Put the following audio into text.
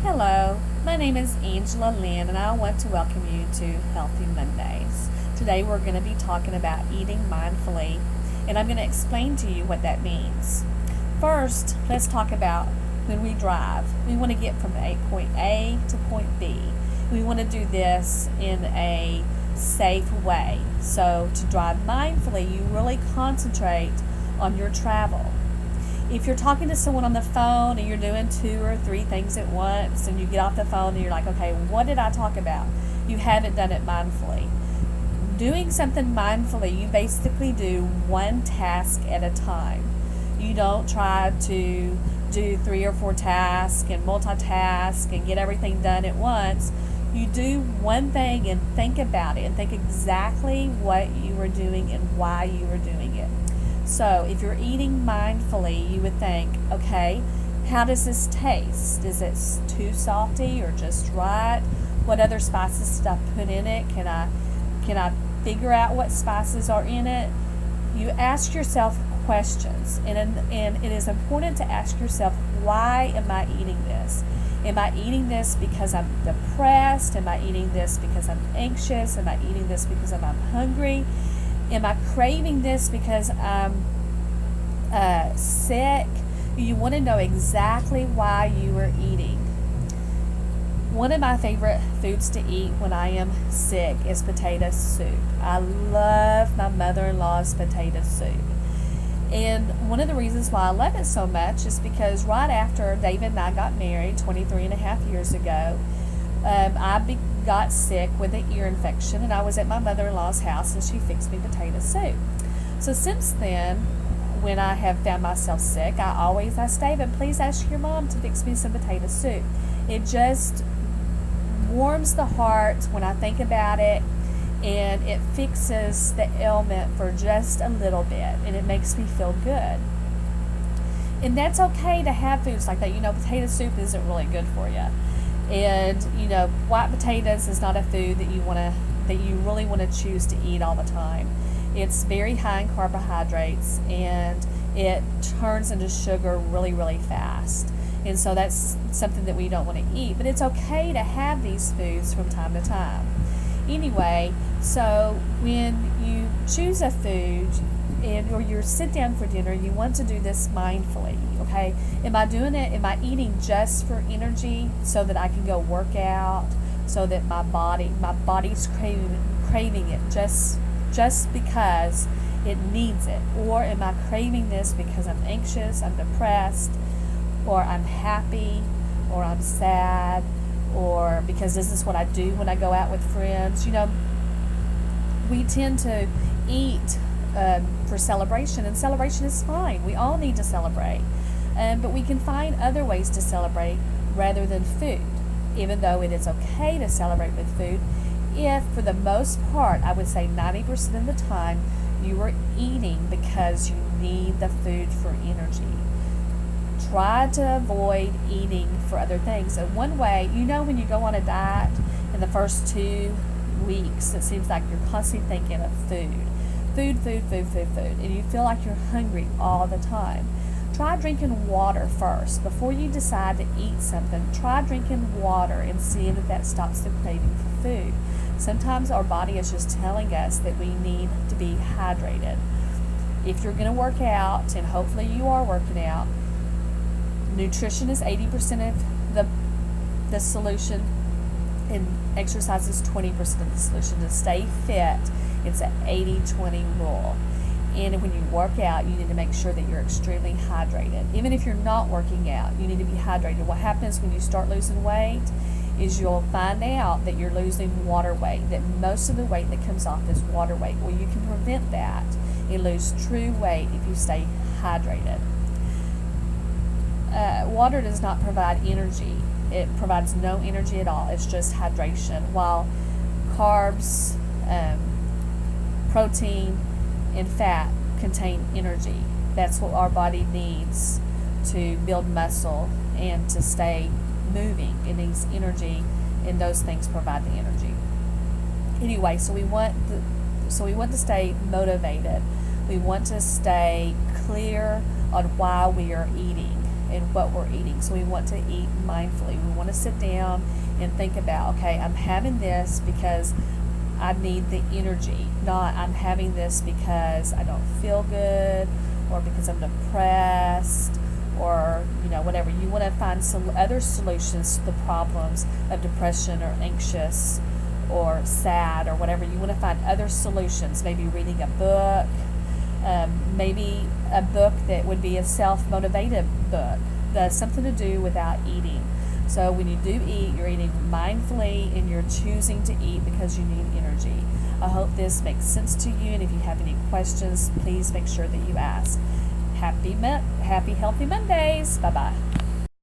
Hello, my name is Angela Lynn and I want to welcome you to Healthy Mondays. Today we're going to be talking about eating mindfully and I'm going to explain to you what that means. First, let's talk about when we drive. We want to get from point A to point B. We want to do this in a safe way. So to drive mindfully, you really concentrate on your travel. If you're talking to someone on the phone and you're doing 2 or 3 things at once and you get off the phone and you're like, okay, what did I talk about? You haven't done it mindfully. Doing something mindfully, you basically do one task at a time. You don't try to do 3 or 4 tasks and multitask and get everything done at once. You do one thing and think about it and think exactly what you were doing and why you were doing it. So if you're eating mindfully, you would think, okay, how does this taste? Is it too salty or just right? What other spices did I put in it? Can I figure out what spices are in it? You ask yourself questions, and it is important to ask yourself, why am I eating this? Am I eating this because I'm depressed? Am I eating this because I'm anxious? Am I eating this because I'm hungry? Am I craving this because I'm sick? You want to know exactly why you are eating. One of my favorite foods to eat when I am sick is potato soup. I love my mother-in-law's potato soup. And one of the reasons why I love it so much is because right after David and I got married 23 and a half years ago, I got sick with an ear infection and I was at my mother-in-law's house and she fixed me potato soup. So since then, when I have found myself sick, I always ask David, please ask your mom to fix me some potato soup. It just warms the heart when I think about it, and it fixes the ailment for just a little bit and it makes me feel good. And that's okay to have foods like that. Potato soup isn't really good for you. And white potatoes is not a food that you really want to choose to eat all the time. It's very high in carbohydrates and it turns into sugar really, really fast. And so that's something that we don't want to eat. But it's okay to have these foods from time to time. Anyway, so when you choose a food or you sit down for dinner, you want to do this mindfully, okay? Am I eating just for energy so that I can go work out, so that my body's craving it just because it needs it? Or am I craving this because I'm anxious, I'm depressed, or I'm happy, or I'm sad, or because this is what I do when I go out with friends? We tend to eat for celebration, and celebration is fine. We all need to celebrate. But we can find other ways to celebrate rather than food, even though it is okay to celebrate with food. If, for the most part, I would say 90% of the time, you are eating because you need the food for energy. Try to avoid eating for other things. And one way, when you go on a diet in the first 2 weeks, it seems like you're constantly thinking of food, and you feel like you're hungry all the time. Try drinking water first. Before you decide to eat something, try drinking water and seeing if that stops the craving for food. Sometimes our body is just telling us that we need to be hydrated. If you're going to work out, and hopefully you are working out, nutrition is 80% of the solution, and exercise is 20% of the solution. To stay fit, it's an 80-20 rule. And when you work out, you need to make sure that you're extremely hydrated. Even if you're not working out, you need to be hydrated. What happens when you start losing weight is you'll find out that you're losing water weight, that most of the weight that comes off is water weight. Well, you can prevent that and lose true weight if you stay hydrated. Water does not provide energy. It provides no energy at all. It's just hydration. While carbs, protein, and fat contain energy. That's what our body needs to build muscle and to stay moving. It needs energy, and those things provide the energy. Anyway, so we want to stay motivated. We want to stay clear on why we are eating. in what we're eating. So we want to eat mindfully. We want to sit down and think about, okay, I'm having this because I need the energy, not I'm having this because I don't feel good or because I'm depressed or whatever. You want to find some other solutions to the problems of depression or anxious or sad or whatever. You want to find other solutions, maybe reading a book, maybe a book that would be a self-motivated book, that's something to do without eating. So when you do eat, you're eating mindfully and you're choosing to eat because you need energy. I hope this makes sense to you, and if you have any questions, please make sure that you ask. Happy Healthy Mondays. Bye-bye.